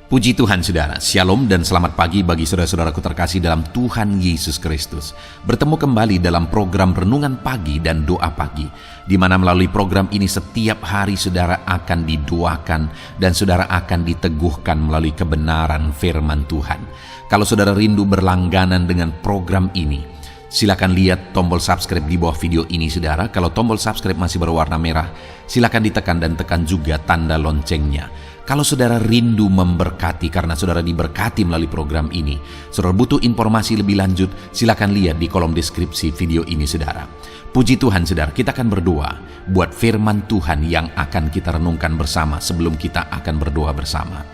Puji Tuhan saudara, Shalom dan selamat pagi bagi saudara-saudaraku terkasih dalam Tuhan Yesus Kristus. Bertemu kembali dalam program Renungan Pagi dan Doa Pagi, di mana melalui program ini setiap hari saudara akan didoakan dan saudara akan diteguhkan melalui kebenaran firman Tuhan. Kalau saudara rindu berlangganan dengan program ini, silakan lihat tombol subscribe di bawah video ini saudara. Kalau tombol subscribe masih berwarna merah, silakan ditekan dan tekan juga tanda loncengnya. Kalau saudara rindu memberkati karena saudara diberkati melalui program ini, saudara butuh informasi lebih lanjut, silakan lihat di kolom deskripsi video ini saudara. Puji Tuhan saudara, kita akan berdoa buat firman Tuhan yang akan kita renungkan bersama sebelum kita akan berdoa bersama.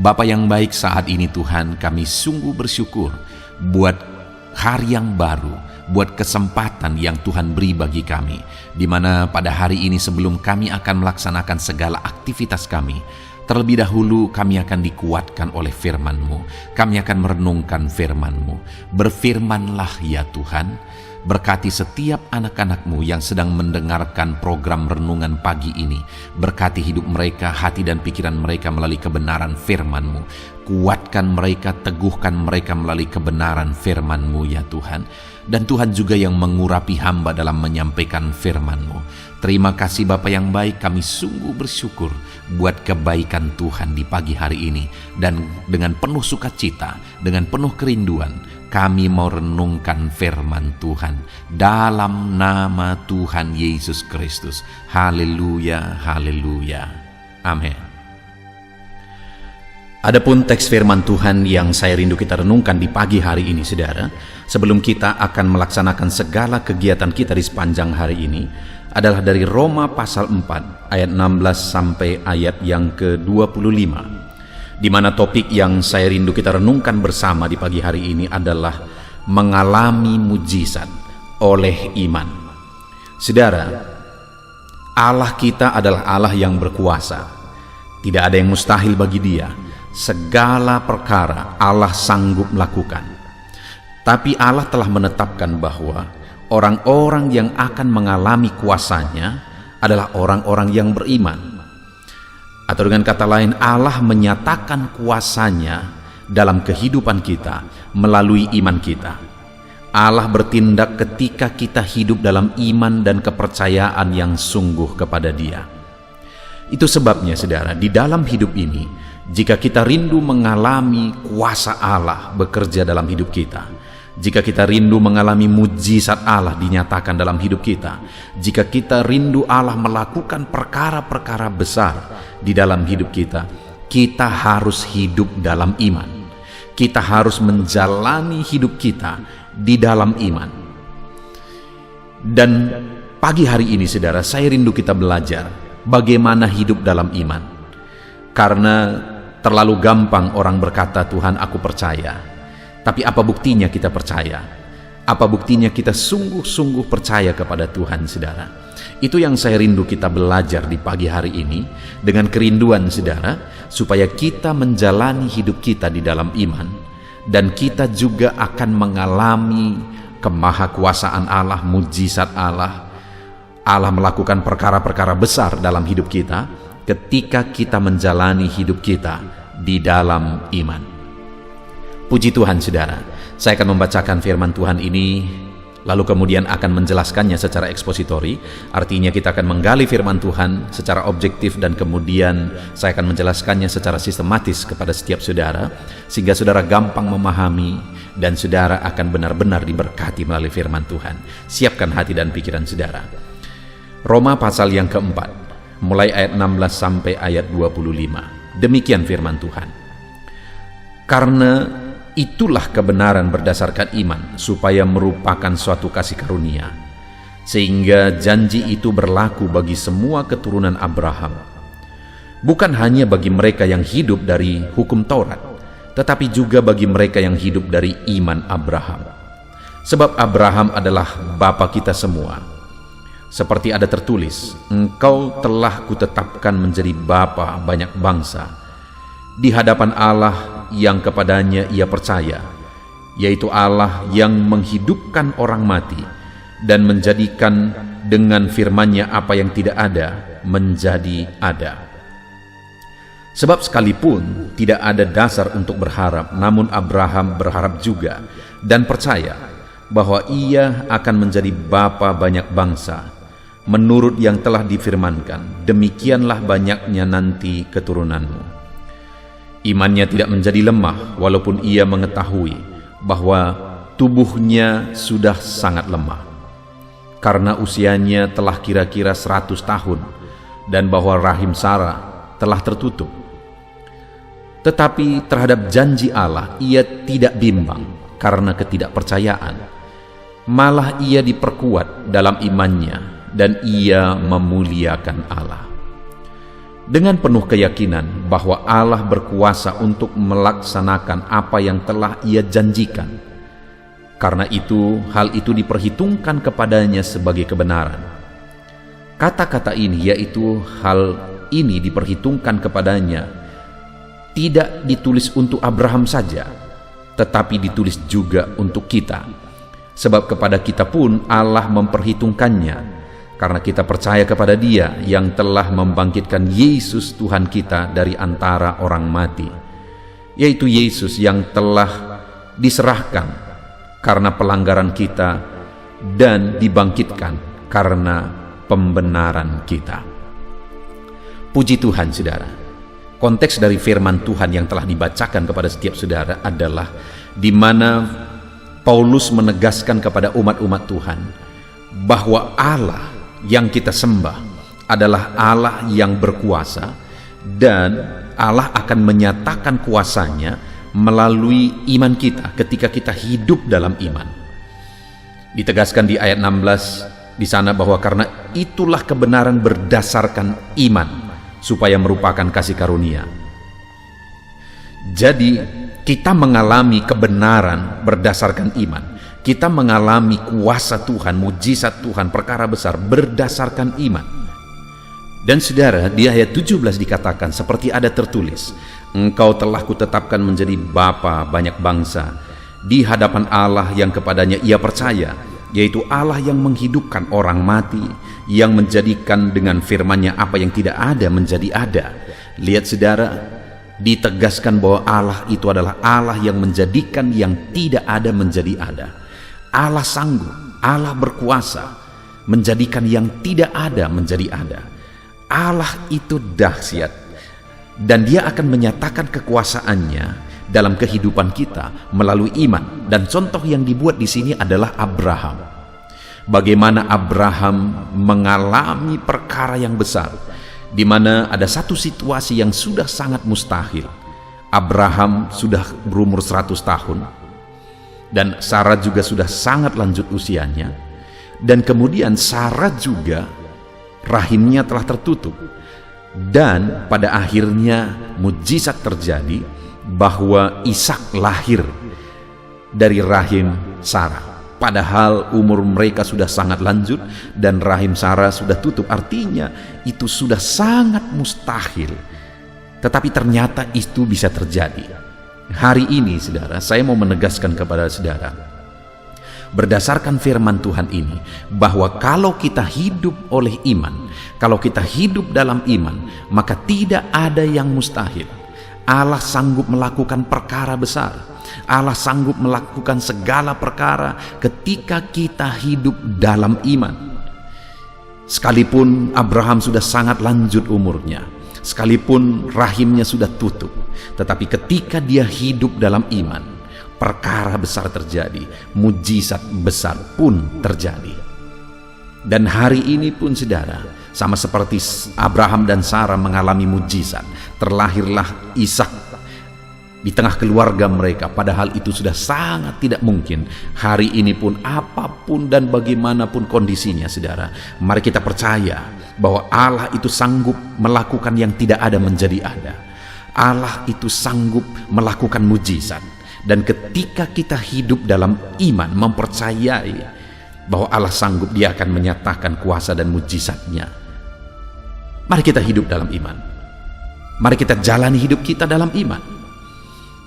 Bapa yang baik, saat ini Tuhan kami sungguh bersyukur buat hari yang baru, buat kesempatan yang Tuhan beri bagi kami, di mana pada hari ini sebelum kami akan melaksanakan segala aktivitas kami, terlebih dahulu kami akan dikuatkan oleh firman-Mu. Kami akan merenungkan firman-Mu. Berfirmanlah ya Tuhan, berkati setiap anak-anak-Mu yang sedang mendengarkan program Renungan Pagi ini. Berkati hidup mereka, hati dan pikiran mereka melalui kebenaran firman-Mu. Kuatkan mereka, teguhkan mereka melalui kebenaran firman-Mu ya Tuhan. Dan Tuhan juga yang mengurapi hamba dalam menyampaikan firman-Mu. Terima kasih Bapa yang baik, kami sungguh bersyukur buat kebaikan Tuhan di pagi hari ini. Dan dengan penuh sukacita, dengan penuh kerinduan, kami mau renungkan firman Tuhan dalam nama Tuhan Yesus Kristus. Haleluya, haleluya. Amin. Adapun teks firman Tuhan yang saya rindu kita renungkan di pagi hari ini saudara, sebelum kita akan melaksanakan segala kegiatan kita di sepanjang hari ini, adalah dari Roma pasal 4 ayat 16 sampai ayat yang ke-25, di mana topik yang saya rindu kita renungkan bersama di pagi hari ini adalah mengalami mujizat oleh iman. Saudara, Allah kita adalah Allah yang berkuasa. Tidak ada yang mustahil bagi Dia. Segala perkara Allah sanggup melakukan. Tapi Allah telah menetapkan bahwa orang-orang yang akan mengalami kuasanya adalah orang-orang yang beriman. Atau dengan kata lain, Allah menyatakan kuasanya dalam kehidupan kita melalui iman kita. Allah bertindak ketika kita hidup dalam iman dan kepercayaan yang sungguh kepada Dia. Itu sebabnya saudara, di dalam hidup ini, jika kita rindu mengalami kuasa Allah bekerja dalam hidup kita, jika kita rindu mengalami mujizat Allah dinyatakan dalam hidup kita, jika kita rindu Allah melakukan perkara-perkara besar di dalam hidup kita, kita harus hidup dalam iman. Kita harus menjalani hidup kita di dalam iman. Dan pagi hari ini saudara, saya rindu kita belajar bagaimana hidup dalam iman. Karena terlalu gampang orang berkata, Tuhan aku percaya. Tapi apa buktinya kita percaya? Apa buktinya kita sungguh-sungguh percaya kepada Tuhan saudara? Itu yang saya rindu kita belajar di pagi hari ini dengan kerinduan saudara, supaya kita menjalani hidup kita di dalam iman. Dan kita juga akan mengalami kemahakuasaan Allah, mujizat Allah. Allah melakukan perkara-perkara besar dalam hidup kita ketika kita menjalani hidup kita di dalam iman. Puji Tuhan saudara, saya akan membacakan firman Tuhan ini, lalu kemudian akan menjelaskannya secara ekspositori. Artinya kita akan menggali firman Tuhan secara objektif dan kemudian saya akan menjelaskannya secara sistematis kepada setiap saudara, sehingga saudara gampang memahami dan saudara akan benar-benar diberkati melalui firman Tuhan. Siapkan hati dan pikiran saudara. Roma pasal yang keempat, mulai ayat 16 sampai ayat 25. Demikian firman Tuhan. Karena itulah kebenaran berdasarkan iman, supaya merupakan suatu kasih karunia, sehingga janji itu berlaku bagi semua keturunan Abraham. Bukan hanya bagi mereka yang hidup dari hukum Taurat, tetapi juga bagi mereka yang hidup dari iman Abraham. Sebab Abraham adalah bapa kita semua. Seperti ada tertulis, engkau telah kutetapkan menjadi bapa banyak bangsa, di hadapan Allah yang kepadanya ia percaya, yaitu Allah yang menghidupkan orang mati dan menjadikan dengan firman-Nya apa yang tidak ada menjadi ada. Sebab sekalipun tidak ada dasar untuk berharap, namun Abraham berharap juga dan percaya bahwa ia akan menjadi bapa banyak bangsa, menurut yang telah difirmankan, demikianlah banyaknya nanti keturunanmu. Imannya tidak menjadi lemah, walaupun ia mengetahui bahwa tubuhnya sudah sangat lemah, karena usianya telah kira-kira 100 tahun, dan bahwa rahim Sarah telah tertutup. Tetapi terhadap janji Allah ia tidak bimbang karena ketidakpercayaan. Malah ia diperkuat dalam imannya dan ia memuliakan Allah. Dengan penuh keyakinan bahwa Allah berkuasa untuk melaksanakan apa yang telah ia janjikan. Karena itu, hal itu diperhitungkan kepadanya sebagai kebenaran. Kata-kata ini, yaitu hal ini diperhitungkan kepadanya, tidak ditulis untuk Abraham saja, tetapi ditulis juga untuk kita. Sebab kepada kita pun Allah memperhitungkannya, karena kita percaya kepada Dia yang telah membangkitkan Yesus Tuhan kita dari antara orang mati, yaitu Yesus yang telah diserahkan karena pelanggaran kita dan dibangkitkan karena pembenaran kita. Puji Tuhan, saudara. Konteks dari firman Tuhan yang telah dibacakan kepada setiap saudara adalah di mana Paulus menegaskan kepada umat-umat Tuhan bahwa Allah yang kita sembah adalah Allah yang berkuasa, dan Allah akan menyatakan kuasanya melalui iman kita ketika kita hidup dalam iman. Ditegaskan di ayat 16 di sana bahwa karena itulah kebenaran berdasarkan iman, supaya merupakan kasih karunia. Jadi kita mengalami kebenaran berdasarkan iman. Kita mengalami kuasa Tuhan, mujizat Tuhan, perkara besar berdasarkan iman. Dan saudara, di ayat 17 dikatakan seperti ada tertulis, engkau telah kutetapkan menjadi bapa banyak bangsa di hadapan Allah yang kepadanya ia percaya, yaitu Allah yang menghidupkan orang mati, yang menjadikan dengan firman-Nya apa yang tidak ada menjadi ada. Lihat saudara, ditegaskan bahwa Allah itu adalah Allah yang menjadikan yang tidak ada menjadi ada. Allah sanggup, Allah berkuasa menjadikan yang tidak ada menjadi ada. Allah itu dahsyat, dan Dia akan menyatakan kekuasaannya dalam kehidupan kita melalui iman. Dan contoh yang dibuat di sini adalah Abraham. Bagaimana Abraham mengalami perkara yang besar, di mana ada satu situasi yang sudah sangat mustahil. Abraham sudah berumur 100 tahun, dan Sarah juga sudah sangat lanjut usianya, dan kemudian Sarah juga rahimnya telah tertutup, dan pada akhirnya mujizat terjadi bahwa Ishak lahir dari rahim Sarah. Padahal umur mereka sudah sangat lanjut dan rahim Sarah sudah tutup. Artinya itu sudah sangat mustahil. Tetapi ternyata itu bisa terjadi. Hari ini saudara, saya mau menegaskan kepada saudara, berdasarkan firman Tuhan ini, bahwa kalau kita hidup oleh iman, kalau kita hidup dalam iman, maka tidak ada yang mustahil. Allah sanggup melakukan perkara besar. Allah sanggup melakukan segala perkara ketika kita hidup dalam iman. Sekalipun Abraham sudah sangat lanjut umurnya, sekalipun rahimnya sudah tutup, tetapi ketika dia hidup dalam iman, perkara besar terjadi, mujizat besar pun terjadi. Dan hari ini pun saudara, sama seperti Abraham dan Sarah mengalami mujizat, terlahirlah Ishak di tengah keluarga mereka, padahal itu sudah sangat tidak mungkin. Hari ini pun apapun dan bagaimanapun kondisinya saudara, mari kita percaya bahwa Allah itu sanggup melakukan yang tidak ada menjadi ada. Allah itu sanggup melakukan mujizat. Dan ketika kita hidup dalam iman, mempercayai bahwa Allah sanggup, Dia akan menyatakan kuasa dan mujizatnya. Mari kita hidup dalam iman. Mari kita jalani hidup kita dalam iman.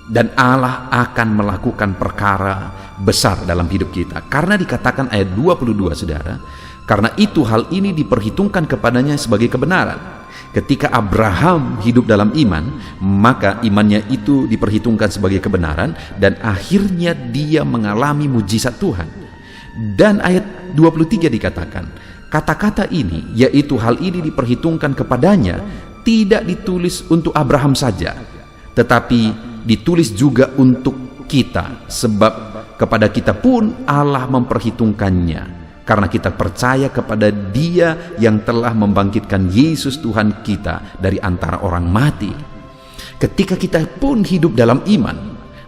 Dan Allah akan melakukan perkara besar dalam hidup kita. Karena dikatakan ayat 22 saudara, karena itu hal ini diperhitungkan kepadanya sebagai kebenaran. ketika Abraham hidup dalam iman, maka imannya itu diperhitungkan sebagai kebenaran dan akhirnya dia mengalami mujizat Tuhan. Dan ayat 23 dikatakan, kata-kata ini, yaitu hal ini diperhitungkan kepadanya, tidak ditulis untuk Abraham saja, tetapi ditulis juga untuk kita, sebab kepada kita pun Allah memperhitungkannya, karena kita percaya kepada Dia yang telah membangkitkan Yesus Tuhan kita dari antara orang mati. Ketika kita pun hidup dalam iman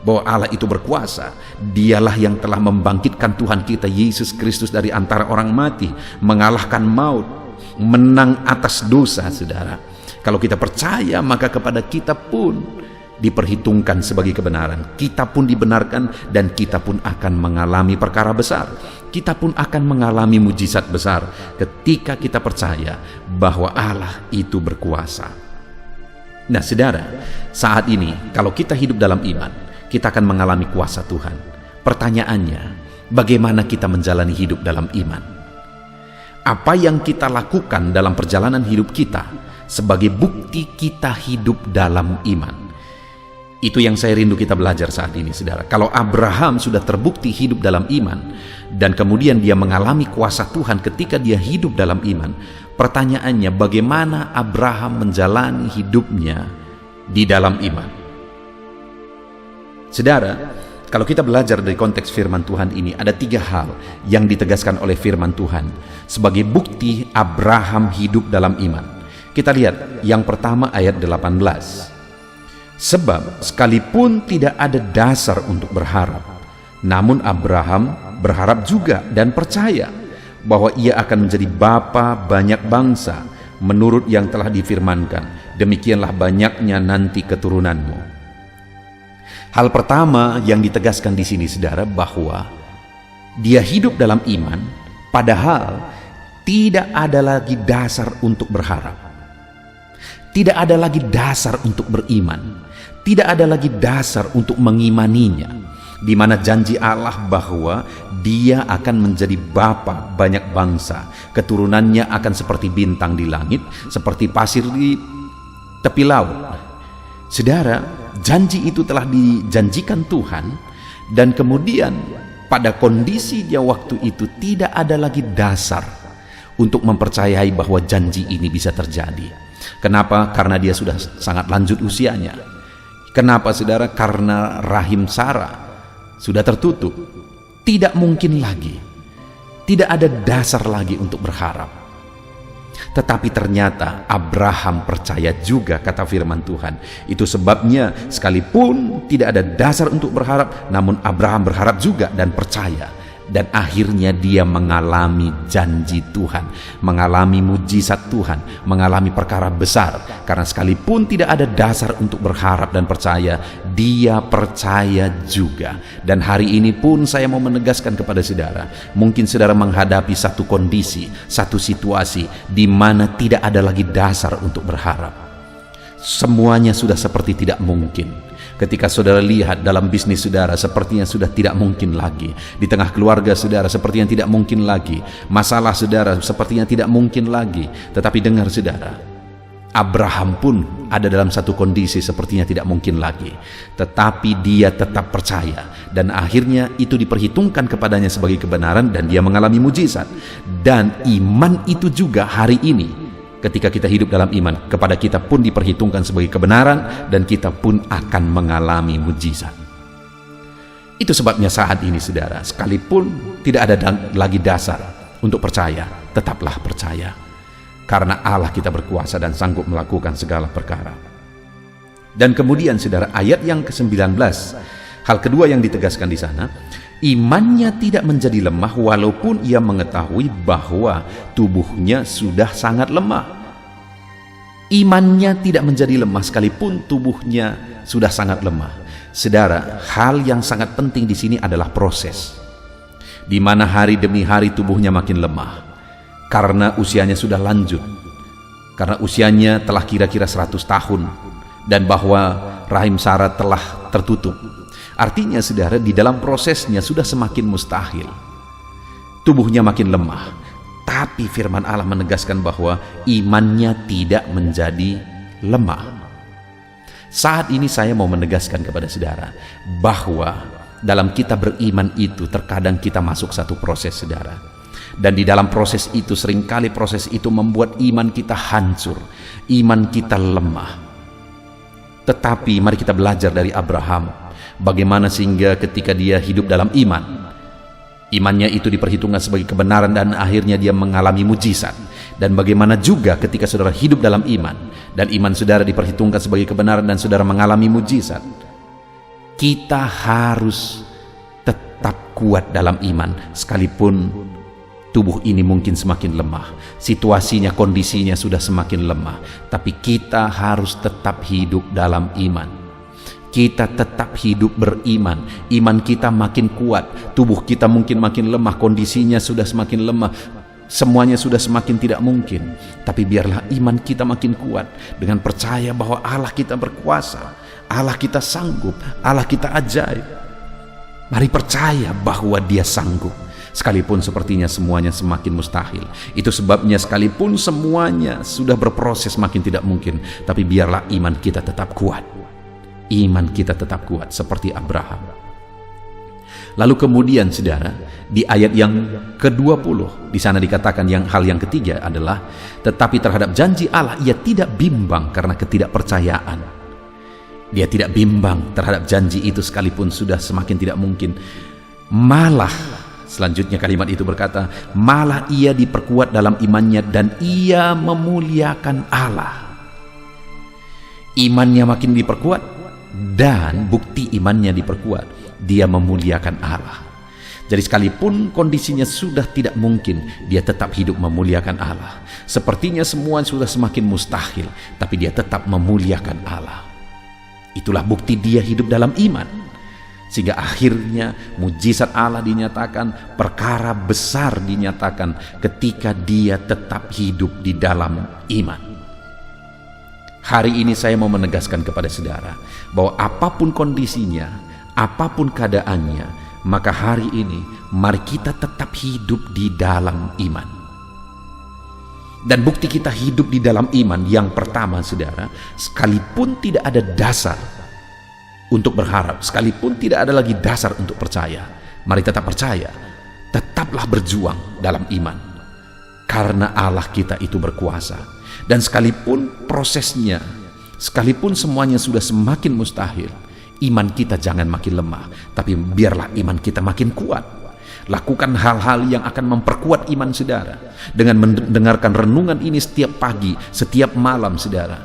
bahwa Allah itu berkuasa, Dialah yang telah membangkitkan Tuhan kita Yesus Kristus dari antara orang mati, mengalahkan maut, menang atas dosa, saudara. Kalau kita percaya, maka kepada kita pun diperhitungkan sebagai kebenaran. Kita pun dibenarkan dan kita pun akan mengalami perkara besar. Kita pun akan mengalami mujizat besar ketika kita percaya bahwa Allah itu berkuasa. Nah, saudara, saat ini kalau kita hidup dalam iman, kita akan mengalami kuasa Tuhan. Pertanyaannya, bagaimana kita menjalani hidup dalam iman? Apa yang kita lakukan dalam perjalanan hidup kita sebagai bukti kita hidup dalam iman? Itu yang saya rindu kita belajar saat ini, saudara. Kalau Abraham sudah terbukti hidup dalam iman, dan kemudian dia mengalami kuasa Tuhan ketika dia hidup dalam iman, pertanyaannya, bagaimana Abraham menjalani hidupnya di dalam iman? Saudara, kalau kita belajar dari konteks firman Tuhan ini, ada 3 hal yang ditegaskan oleh firman Tuhan sebagai bukti Abraham hidup dalam iman. Kita lihat yang pertama, ayat 18. Sebab sekalipun tidak ada dasar untuk berharap, namun Abraham berharap juga dan percaya bahwa ia akan menjadi bapa banyak bangsa menurut yang telah difirmankan, demikianlah banyaknya nanti keturunanmu. Hal pertama yang ditegaskan di sini, saudara, bahwa dia hidup dalam iman, padahal tidak ada lagi dasar untuk berharap. Tidak ada lagi dasar untuk beriman. Tidak ada lagi dasar untuk mengimaninya, di mana janji Allah bahwa dia akan menjadi bapa banyak bangsa, keturunannya akan seperti bintang di langit, seperti pasir di tepi laut. Saudara, janji itu telah dijanjikan Tuhan, dan kemudian pada kondisinya waktu itu tidak ada lagi dasar untuk mempercayai bahwa janji ini bisa terjadi. Kenapa? Karena dia sudah sangat lanjut usianya. Kenapa, saudara? Karena rahim Sarah sudah tertutup. Tidak mungkin lagi. Tidak ada dasar lagi untuk berharap. Tetapi ternyata Abraham percaya juga, kata firman Tuhan. Itu sebabnya sekalipun tidak ada dasar untuk berharap, namun Abraham berharap juga dan percaya. Dan akhirnya dia mengalami janji Tuhan, mengalami mujizat Tuhan, mengalami perkara besar. Karena sekalipun tidak ada dasar untuk berharap dan percaya, dia percaya juga. Dan hari ini pun saya mau menegaskan kepada saudara, mungkin saudara menghadapi satu kondisi, satu situasi di mana tidak ada lagi dasar untuk berharap. Semuanya sudah seperti tidak mungkin. Ketika saudara lihat dalam bisnis saudara, sepertinya sudah tidak mungkin lagi. Di tengah keluarga saudara, sepertinya tidak mungkin lagi. Masalah saudara, sepertinya tidak mungkin lagi. Tetapi dengar saudara, Abraham pun ada dalam satu kondisi sepertinya tidak mungkin lagi. Tetapi dia tetap percaya. Dan akhirnya itu diperhitungkan kepadanya sebagai kebenaran dan dia mengalami mujizat. Dan iman itu juga hari ini, ketika kita hidup dalam iman, kepada kita pun diperhitungkan sebagai kebenaran dan kita pun akan mengalami mujizat. Itu sebabnya saat ini, saudara, sekalipun tidak ada lagi dasar untuk percaya, tetaplah percaya. Karena Allah kita berkuasa dan sanggup melakukan segala perkara. Dan kemudian, saudara, ayat yang ke-19, hal kedua yang ditegaskan di sana, imannya tidak menjadi lemah walaupun ia mengetahui bahwa tubuhnya sudah sangat lemah. Imannya tidak menjadi lemah sekalipun tubuhnya sudah sangat lemah. Saudara, hal yang sangat penting di sini adalah proses, di mana hari demi hari tubuhnya makin lemah karena usianya sudah lanjut, karena usianya telah kira-kira 100 tahun, dan bahwa rahim Sarah telah tertutup. Artinya, saudara, di dalam prosesnya sudah semakin mustahil. Tubuhnya makin lemah. Tetapi firman Allah menegaskan bahwa imannya tidak menjadi lemah. Saat ini saya mau menegaskan kepada saudara bahwa dalam kita beriman itu terkadang kita masuk satu proses, saudara. Dan di dalam proses itu seringkali proses itu membuat iman kita hancur, iman kita lemah. Tetapi mari kita belajar dari Abraham, bagaimana sehingga ketika dia hidup dalam iman, imannya itu diperhitungkan sebagai kebenaran dan akhirnya dia mengalami mujizat. Dan bagaimana juga ketika saudara hidup dalam iman dan iman saudara diperhitungkan sebagai kebenaran dan saudara mengalami mujizat, kita harus tetap kuat dalam iman sekalipun tubuh ini mungkin semakin lemah, situasinya, kondisinya sudah semakin lemah, tapi kita harus tetap hidup dalam iman. Kita tetap hidup beriman, iman kita makin kuat, tubuh kita mungkin makin lemah, kondisinya sudah semakin lemah, semuanya sudah semakin tidak mungkin, tapi biarlah iman kita makin kuat dengan percaya bahwa Allah kita berkuasa, Allah kita sanggup, Allah kita ajaib. Mari percaya bahwa Dia sanggup sekalipun sepertinya semuanya semakin mustahil. Itu sebabnya sekalipun semuanya sudah berproses makin tidak mungkin, tapi biarlah iman kita tetap kuat. Iman kita tetap kuat seperti Abraham. Lalu kemudian saudara, di ayat yang ke-20 di sana dikatakan hal yang ketiga adalah tetapi terhadap janji Allah ia tidak bimbang karena ketidakpercayaan. Dia tidak bimbang terhadap janji itu sekalipun sudah semakin tidak mungkin. Malah selanjutnya kalimat itu berkata, malah ia diperkuat dalam imannya dan ia memuliakan Allah. Imannya makin diperkuat dan bukti imannya diperkuat, dia memuliakan Allah. Jadi sekalipun kondisinya sudah tidak mungkin, dia tetap hidup memuliakan Allah. Sepertinya semua sudah semakin mustahil, tapi dia tetap memuliakan Allah. Itulah bukti dia hidup dalam iman. Sehingga akhirnya mujizat Allah dinyatakan, perkara besar dinyatakan ketika dia tetap hidup di dalam iman. Hari ini saya mau menegaskan kepada saudara bahwa apapun kondisinya, apapun keadaannya, maka hari ini mari kita tetap hidup di dalam iman. Dan bukti kita hidup di dalam iman yang pertama saudara, sekalipun tidak ada dasar untuk berharap, sekalipun tidak ada lagi dasar untuk percaya, mari tetap percaya, tetaplah berjuang dalam iman, karena Allah kita itu berkuasa. Dan sekalipun prosesnya, sekalipun semuanya sudah semakin mustahil, iman kita jangan makin lemah, tapi biarlah iman kita makin kuat. Lakukan hal-hal yang akan memperkuat iman saudara dengan mendengarkan renungan ini setiap pagi, setiap malam saudara.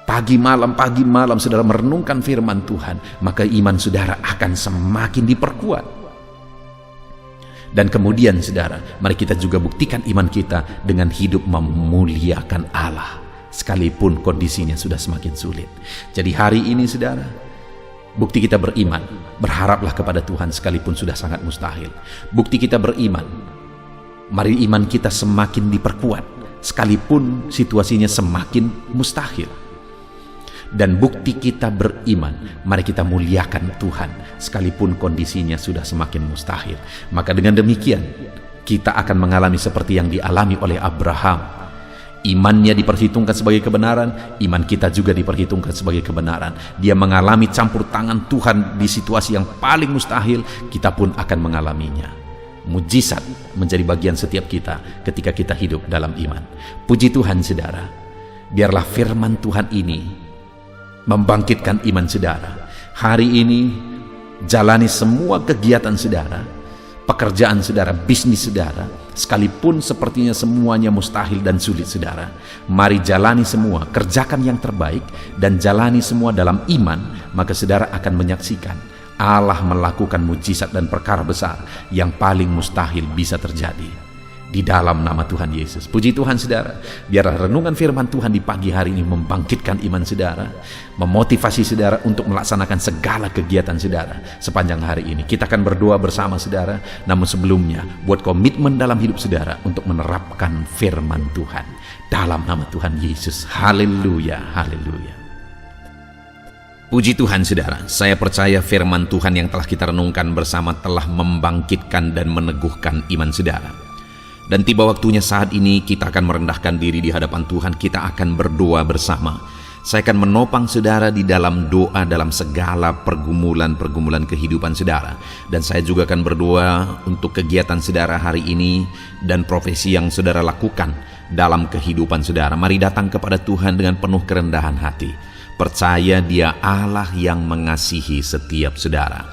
Pagi malam saudara merenungkan firman Tuhan, maka iman saudara akan semakin diperkuat. Dan kemudian saudara, mari kita juga buktikan iman kita dengan hidup memuliakan Allah sekalipun kondisinya sudah semakin sulit. Jadi hari ini saudara, bukti kita beriman, berharaplah kepada Tuhan sekalipun sudah sangat mustahil. Bukti kita beriman, mari iman kita semakin diperkuat sekalipun situasinya semakin mustahil. Dan bukti kita beriman, mari kita muliakan Tuhan sekalipun kondisinya sudah semakin mustahil. Maka dengan demikian kita akan mengalami seperti yang dialami oleh Abraham. Imannya diperhitungkan sebagai kebenaran, iman kita juga diperhitungkan sebagai kebenaran. Dia mengalami campur tangan Tuhan di situasi yang paling mustahil, kita pun akan mengalaminya. Mujizat menjadi bagian setiap kita ketika kita hidup dalam iman. Puji Tuhan saudara, biarlah firman Tuhan ini membangkitkan iman saudara. Hari ini jalani semua kegiatan saudara, pekerjaan saudara, bisnis saudara, sekalipun sepertinya semuanya mustahil dan sulit saudara, mari jalani semua, kerjakan yang terbaik dan jalani semua dalam iman, maka saudara akan menyaksikan Allah melakukan mujizat dan perkara besar yang paling mustahil bisa terjadi di dalam nama Tuhan Yesus. Puji Tuhan saudara, biarlah renungan firman Tuhan di pagi hari ini membangkitkan iman saudara, memotivasi saudara untuk melaksanakan segala kegiatan saudara sepanjang hari ini. Kita akan berdoa bersama saudara, namun sebelumnya buat komitmen dalam hidup saudara untuk menerapkan firman Tuhan dalam nama Tuhan Yesus. Haleluya, haleluya. Puji Tuhan saudara, saya percaya firman Tuhan yang telah kita renungkan bersama telah membangkitkan dan meneguhkan iman saudara. Dan tiba waktunya saat ini kita akan merendahkan diri di hadapan Tuhan. Kita akan berdoa bersama. Saya akan menopang saudara di dalam doa dalam segala pergumulan-pergumulan kehidupan saudara. Dan saya juga akan berdoa untuk kegiatan saudara hari ini dan profesi yang saudara lakukan dalam kehidupan saudara. Mari datang kepada Tuhan dengan penuh kerendahan hati. Percaya Dia Allah yang mengasihi setiap saudara.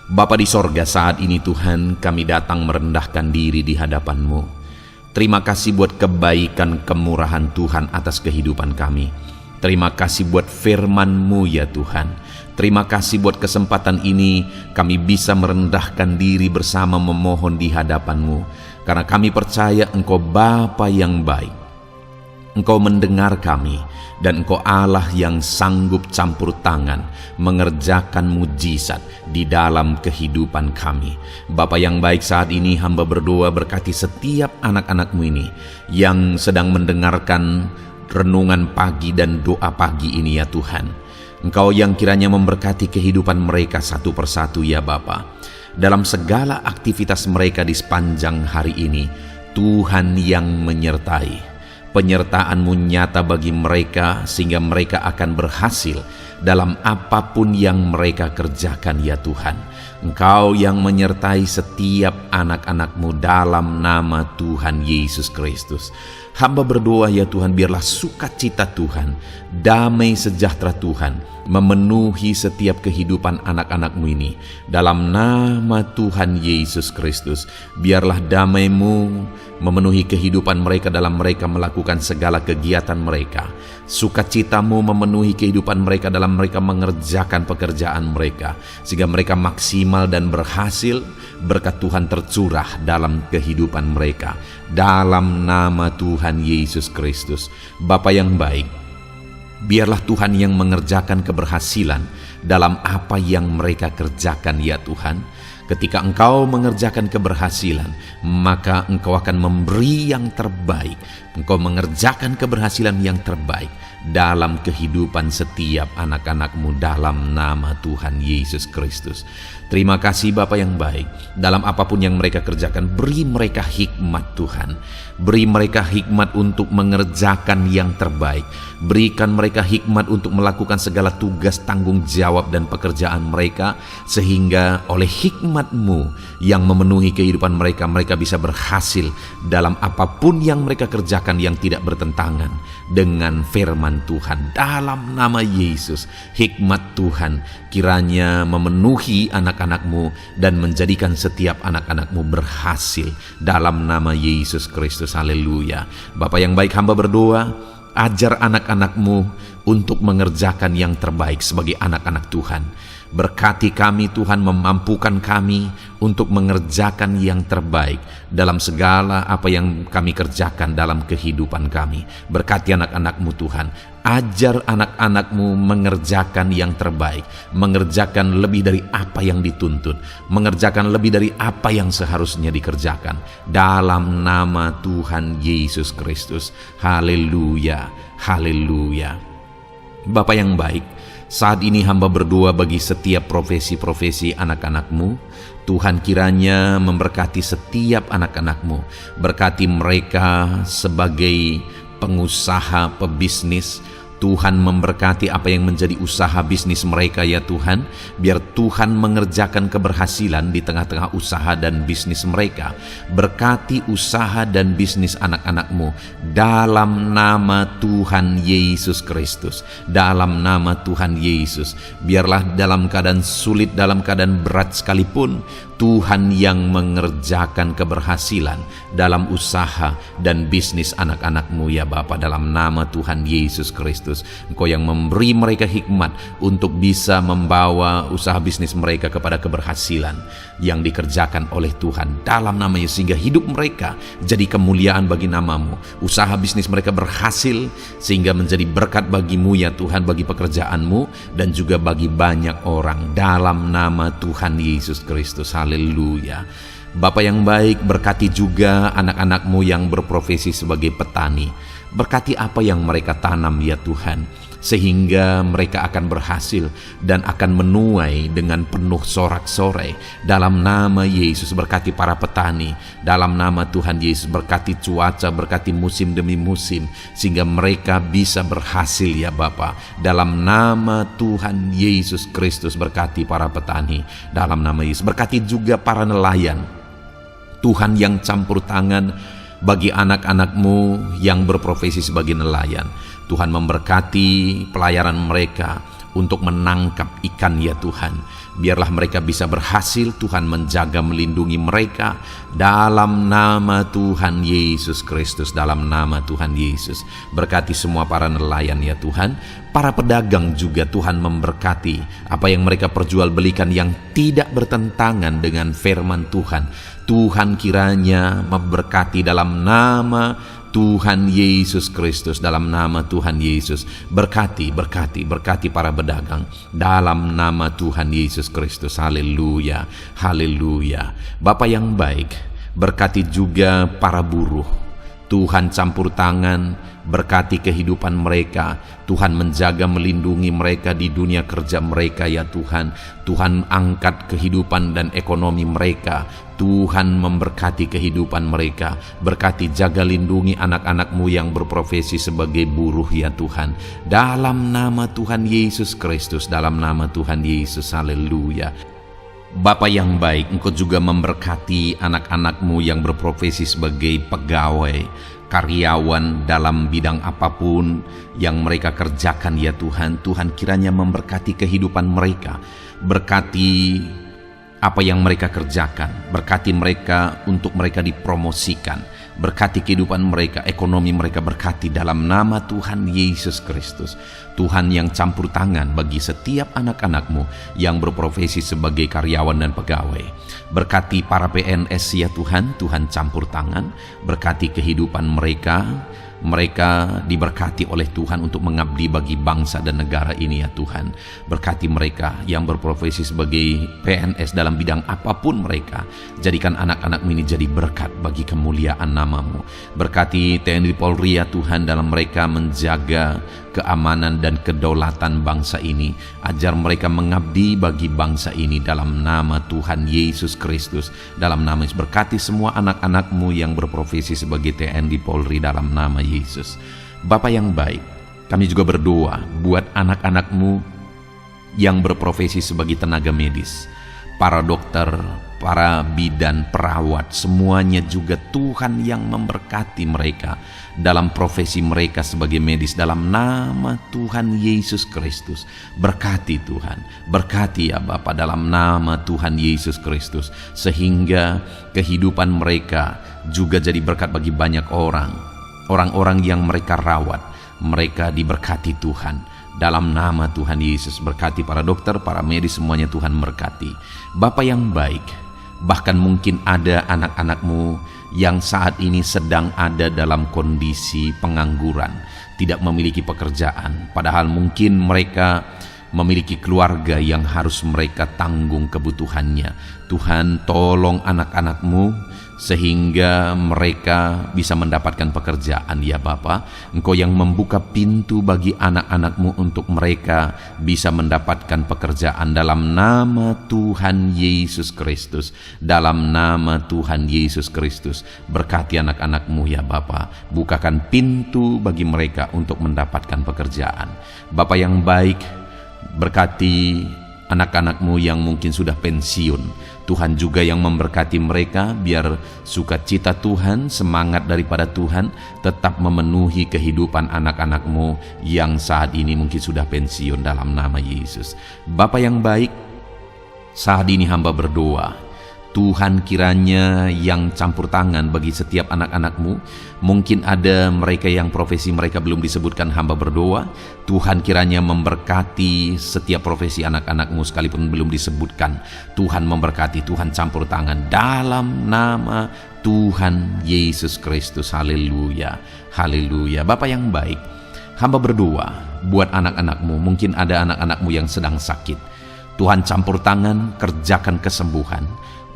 Bapa di sorga, saat ini Tuhan, kami datang merendahkan diri di hadapan-Mu. Terima kasih buat kebaikan kemurahan Tuhan atas kehidupan kami. Terima kasih buat firman-Mu ya Tuhan. Terima kasih buat kesempatan ini kami bisa merendahkan diri bersama memohon di hadapan-Mu. Karena kami percaya Engkau Bapa yang baik. Engkau mendengar kami, dan Engkau Allah yang sanggup campur tangan mengerjakan mujizat di dalam kehidupan kami. Bapa yang baik, saat ini hamba berdoa berkati setiap anak-anak-Mu ini yang sedang mendengarkan renungan pagi dan doa pagi ini ya Tuhan. Engkau yang kiranya memberkati kehidupan mereka satu persatu ya Bapa. Dalam segala aktivitas mereka di sepanjang hari ini, Tuhan yang menyertai. Penyertaan-Mu nyata bagi mereka sehingga mereka akan berhasil dalam apapun yang mereka kerjakan ya Tuhan. Engkau yang menyertai setiap anak-anak-Mu dalam nama Tuhan Yesus Kristus. Hamba berdoa ya Tuhan, biarlah sukacita Tuhan, damai sejahtera Tuhan memenuhi setiap kehidupan anak-anak-Mu ini. Dalam nama Tuhan Yesus Kristus, biarlah damai-Mu memenuhi kehidupan mereka dalam mereka melakukan segala kegiatan mereka. Sukacita-Mu memenuhi kehidupan mereka dalam mereka mengerjakan pekerjaan mereka, sehingga mereka maksimal dan berhasil. Berkat Tuhan tercurah dalam kehidupan mereka. Dalam nama Tuhan Yesus Kristus. Bapa yang baik, biarlah Tuhan yang mengerjakan keberhasilan dalam apa yang mereka kerjakan ya Tuhan. Ketika Engkau mengerjakan keberhasilan, maka Engkau akan memberi yang terbaik. Engkau mengerjakan keberhasilan yang terbaik dalam kehidupan setiap anak-anak-Mu dalam nama Tuhan Yesus Kristus. Terima kasih Bapa yang baik. Dalam apapun yang mereka kerjakan, beri mereka hikmat Tuhan. Beri mereka hikmat untuk mengerjakan yang terbaik. Berikan mereka hikmat untuk melakukan segala tugas, tanggung jawab dan pekerjaan mereka, sehingga oleh hikmat-Mu yang memenuhi kehidupan mereka, mereka bisa berhasil dalam apapun yang mereka kerjakan yang tidak bertentangan dengan firman Tuhan. Dalam nama Yesus, hikmat Tuhan kiranya memenuhi anak-anak-Mu dan menjadikan setiap anak-anak-Mu berhasil dalam nama Yesus Kristus. Haleluya. Bapa yang baik, hamba berdoa, ajar anak-anak-Mu untuk mengerjakan yang terbaik sebagai anak-anak Tuhan. Berkati kami Tuhan, memampukan kami untuk mengerjakan yang terbaik dalam segala apa yang kami kerjakan dalam kehidupan kami. Berkati anak-anak-Mu Tuhan. Ajar anak-anak-Mu mengerjakan yang terbaik, mengerjakan lebih dari apa yang dituntut, mengerjakan lebih dari apa yang seharusnya dikerjakan. Dalam nama Tuhan Yesus Kristus. Haleluya, haleluya. Bapa yang baik, saat ini hamba berdoa bagi setiap profesi-profesi anak-anak-Mu. Tuhan kiranya memberkati setiap anak-anak-Mu. Berkati mereka sebagai pengusaha, pebisnis. Tuhan memberkati apa yang menjadi usaha bisnis mereka ya Tuhan. Biar Tuhan mengerjakan keberhasilan di tengah-tengah usaha dan bisnis mereka. Berkati usaha dan bisnis anak-anak-Mu dalam nama Tuhan Yesus Kristus. Dalam nama Tuhan Yesus. Biarlah dalam keadaan sulit, dalam keadaan berat sekalipun, Tuhan yang mengerjakan keberhasilan dalam usaha dan bisnis anak-anak-Mu ya Bapa, dalam nama Tuhan Yesus Kristus. Engkau yang memberi mereka hikmat untuk bisa membawa usaha bisnis mereka kepada keberhasilan yang dikerjakan oleh Tuhan dalam nama Yesus, sehingga hidup mereka jadi kemuliaan bagi nama-Mu. Usaha bisnis mereka berhasil sehingga menjadi berkat bagi-Mu ya Tuhan, bagi pekerjaan-Mu dan juga bagi banyak orang dalam nama Tuhan Yesus Kristus. Haleluya. Bapa yang baik, berkati juga anak-anak-Mu yang berprofesi sebagai petani. Berkati apa yang mereka tanam ya Tuhan. sehingga mereka akan berhasil dan akan menuai dengan penuh sorak-sorai. Dalam nama Yesus, berkati para petani. Dalam nama Tuhan Yesus, berkati cuaca, berkati musim demi musim, sehingga mereka bisa berhasil ya Bapa. Dalam nama Tuhan Yesus Kristus, berkati para petani. Dalam nama Yesus, berkati juga para nelayan. Tuhan yang campur tangan bagi anak-anak-Mu yang berprofesi sebagai nelayan. Tuhan memberkati pelayaran mereka untuk menangkap ikan ya Tuhan. Biarlah mereka bisa berhasil, Tuhan menjaga melindungi mereka dalam nama Tuhan Yesus Kristus. Dalam nama Tuhan Yesus, berkati semua para nelayan ya Tuhan. Para pedagang juga Tuhan memberkati apa yang mereka perjualbelikan yang tidak bertentangan dengan firman Tuhan. Tuhan kiranya memberkati dalam nama Tuhan Yesus Kristus. Dalam nama Tuhan Yesus, berkati para pedagang dalam nama Tuhan Yesus Kristus. Haleluya, haleluya. Bapa yang baik, berkati juga para buruh. Tuhan campur tangan, berkati kehidupan mereka. Tuhan menjaga melindungi mereka di dunia kerja mereka ya Tuhan. Tuhan angkat kehidupan dan ekonomi mereka. Tuhan memberkati kehidupan mereka. Berkati, jaga, lindungi anak-anak-Mu yang berprofesi sebagai buruh ya Tuhan. Dalam nama Tuhan Yesus Kristus, dalam nama Tuhan Yesus, haleluya. Bapa yang baik, Engkau juga memberkati anak-anak-Mu yang berprofesi sebagai pegawai, karyawan dalam bidang apapun yang mereka kerjakan ya Tuhan. Tuhan kiranya memberkati kehidupan mereka. Berkati apa yang mereka kerjakan, berkati mereka untuk mereka dipromosikan, berkati kehidupan mereka, ekonomi mereka, berkati dalam nama Tuhan Yesus Kristus. Tuhan yang campur tangan bagi setiap anak-anak-Mu yang berprofesi sebagai karyawan dan pegawai. Berkati para PNS ya Tuhan, Tuhan campur tangan, berkati kehidupan mereka. Mereka diberkati oleh Tuhan untuk mengabdi bagi bangsa dan negara ini ya Tuhan. Berkati mereka yang berprofesi sebagai PNS dalam bidang apapun mereka. Jadikan anak-anak-Mu ini jadi berkat bagi kemuliaan nama-Mu. Berkati TNI Polri ya Tuhan, dalam mereka menjaga keamanan dan kedaulatan bangsa ini. Ajar mereka mengabdi bagi bangsa ini dalam nama Tuhan Yesus Kristus. Dalam nama Yesus, berkati semua anak-anak-Mu yang berprofesi sebagai TNI Polri dalam nama Yesus. Bapa yang baik, kami juga berdoa buat anak-anak-Mu yang berprofesi sebagai tenaga medis, para dokter, para bidan, perawat, semuanya juga Tuhan yang memberkati mereka dalam profesi mereka sebagai medis dalam nama Tuhan Yesus Kristus. Berkati Tuhan, berkati ya Bapa dalam nama Tuhan Yesus Kristus, sehingga kehidupan mereka juga jadi berkat bagi banyak orang-orang yang mereka rawat. Mereka diberkati Tuhan dalam nama Tuhan Yesus. Berkati para dokter, para medis, semuanya Tuhan berkati. Bapa yang baik, bahkan mungkin ada anak-anak-Mu yang saat ini sedang ada dalam kondisi pengangguran, tidak memiliki pekerjaan, padahal mungkin mereka memiliki keluarga yang harus mereka tanggung kebutuhannya. Tuhan, tolong anak-anak-Mu sehingga mereka bisa mendapatkan pekerjaan ya Bapa. Engkau yang membuka pintu bagi anak-anak-Mu untuk mereka bisa mendapatkan pekerjaan dalam nama Tuhan Yesus Kristus. Dalam nama Tuhan Yesus Kristus, berkati anak-anak-Mu ya Bapa. Bukakan pintu bagi mereka untuk mendapatkan pekerjaan. Bapa yang baik, berkati anak-anak-Mu yang mungkin sudah pensiun. Tuhan juga yang memberkati mereka, biar sukacita Tuhan, semangat daripada Tuhan tetap memenuhi kehidupan anak-anak-Mu yang saat ini mungkin sudah pensiun dalam nama Yesus. Bapa yang baik, saat ini hamba berdoa, Tuhan kiranya yang campur tangan bagi setiap anak-anak-Mu. Mungkin ada mereka yang profesi mereka belum disebutkan, hamba berdoa Tuhan kiranya memberkati setiap profesi anak-anak-Mu sekalipun belum disebutkan. Tuhan memberkati, Tuhan campur tangan dalam nama Tuhan Yesus Kristus. Haleluya, haleluya. Bapa yang baik, hamba berdoa buat anak-anak-Mu. Mungkin ada anak-anak-Mu yang sedang sakit. Tuhan campur tangan, kerjakan kesembuhan.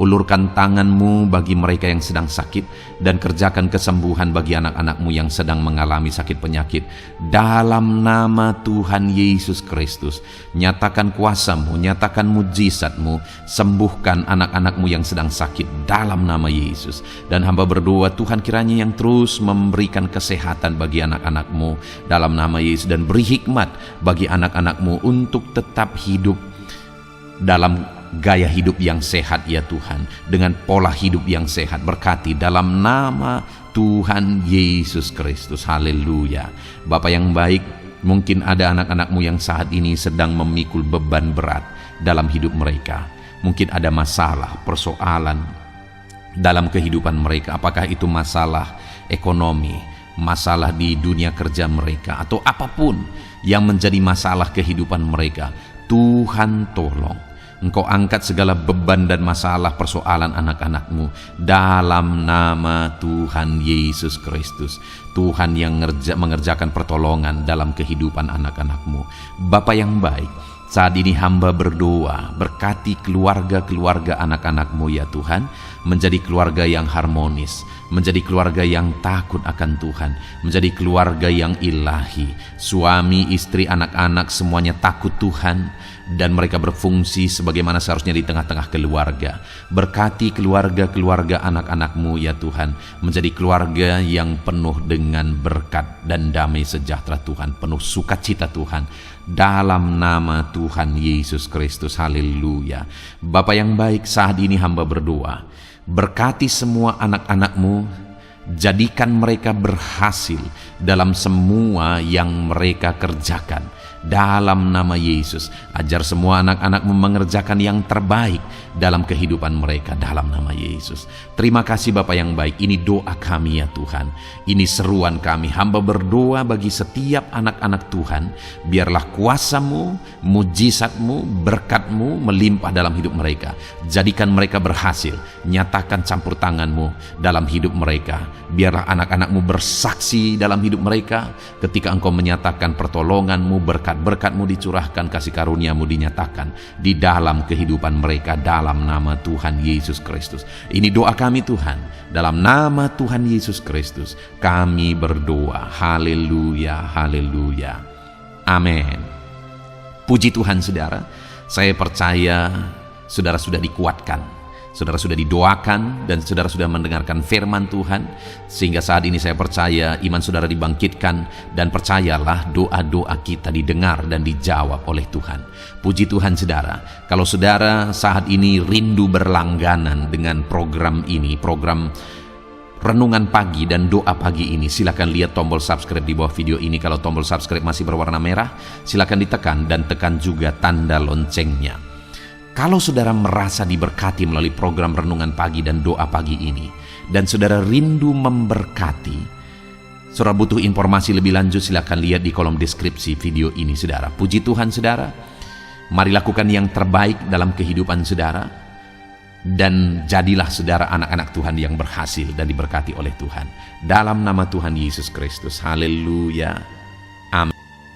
Ulurkan tangan-Mu bagi mereka yang sedang sakit, dan kerjakan kesembuhan bagi anak-anak-Mu yang sedang mengalami sakit penyakit. Dalam nama Tuhan Yesus Kristus, nyatakan kuasa-Mu, nyatakan mujizat-Mu, sembuhkan anak-anak-Mu yang sedang sakit dalam nama Yesus. Dan hamba berdoa, Tuhan kiranya yang terus memberikan kesehatan bagi anak-anak-Mu dalam nama Yesus, dan beri hikmat bagi anak-anak-Mu untuk tetap hidup dalam gaya hidup yang sehat ya Tuhan, dengan pola hidup yang sehat. Berkati dalam nama Tuhan Yesus Kristus. Haleluya. Bapa yang baik, mungkin ada anak-anak-Mu yang saat ini sedang memikul beban berat dalam hidup mereka. Mungkin ada masalah, persoalan dalam kehidupan mereka. Apakah itu masalah ekonomi, masalah di dunia kerja mereka, atau apapun yang menjadi masalah kehidupan mereka. Tuhan tolong Engkau angkat segala beban dan masalah persoalan anak-anak-Mu dalam nama Tuhan Yesus Kristus. Tuhan yang mengerjakan pertolongan dalam kehidupan anak-anak-Mu. Bapa yang baik, saat ini hamba berdoa, berkati keluarga-keluarga anak-anak-Mu ya Tuhan, menjadi keluarga yang harmonis, menjadi keluarga yang takut akan Tuhan, menjadi keluarga yang ilahi. Suami, istri, anak-anak semuanya takut Tuhan, dan mereka berfungsi sebagaimana seharusnya di tengah-tengah keluarga. Berkati keluarga-keluarga anak-anak-Mu ya Tuhan, menjadi keluarga yang penuh dengan berkat dan damai sejahtera Tuhan, penuh sukacita Tuhan, dalam nama Tuhan Yesus Kristus. Haleluya. Bapa yang baik, saat ini hamba berdoa, berkati semua anak-anak-Mu, jadikan mereka berhasil dalam semua yang mereka kerjakan dalam nama Yesus. Ajar semua anak-anak-Mu mengerjakan yang terbaik dalam kehidupan mereka dalam nama Yesus. Terima kasih Bapa yang baik. Ini doa kami ya Tuhan, ini seruan kami. Hamba berdoa bagi setiap anak-anak Tuhan, biarlah kuasa-Mu, mujizat-Mu, berkat-Mu melimpah dalam hidup mereka. Jadikan mereka berhasil, nyatakan campur tangan-Mu dalam hidup mereka. Biarlah anak-anak-Mu bersaksi dalam hidup mereka ketika Engkau menyatakan pertolongan-Mu, berkat-Mu dicurahkan, kasih karunia-Mu dinyatakan di dalam kehidupan mereka dalam nama Tuhan Yesus Kristus. Ini doa kami Tuhan, dalam nama Tuhan Yesus Kristus kami berdoa. Haleluya, haleluya, amin. Puji Tuhan saudara, saya percaya saudara sudah dikuatkan, saudara sudah didoakan, dan saudara sudah mendengarkan firman Tuhan, sehingga saat ini saya percaya iman saudara dibangkitkan, dan percayalah doa-doa kita didengar dan dijawab oleh Tuhan. Puji Tuhan saudara, kalau saudara saat ini rindu berlangganan dengan program ini, program Renungan Pagi dan Doa Pagi ini, silakan lihat tombol subscribe di bawah video ini. Kalau tombol subscribe masih berwarna merah, silakan ditekan, dan tekan juga tanda loncengnya. Kalau saudara merasa diberkati melalui program Renungan Pagi dan Doa Pagi ini, dan saudara rindu memberkati, saudara butuh informasi lebih lanjut, silakan lihat di kolom deskripsi video ini saudara. Puji Tuhan saudara, mari lakukan yang terbaik dalam kehidupan saudara, dan jadilah saudara anak-anak Tuhan yang berhasil dan diberkati oleh Tuhan dalam nama Tuhan Yesus Kristus. Haleluya.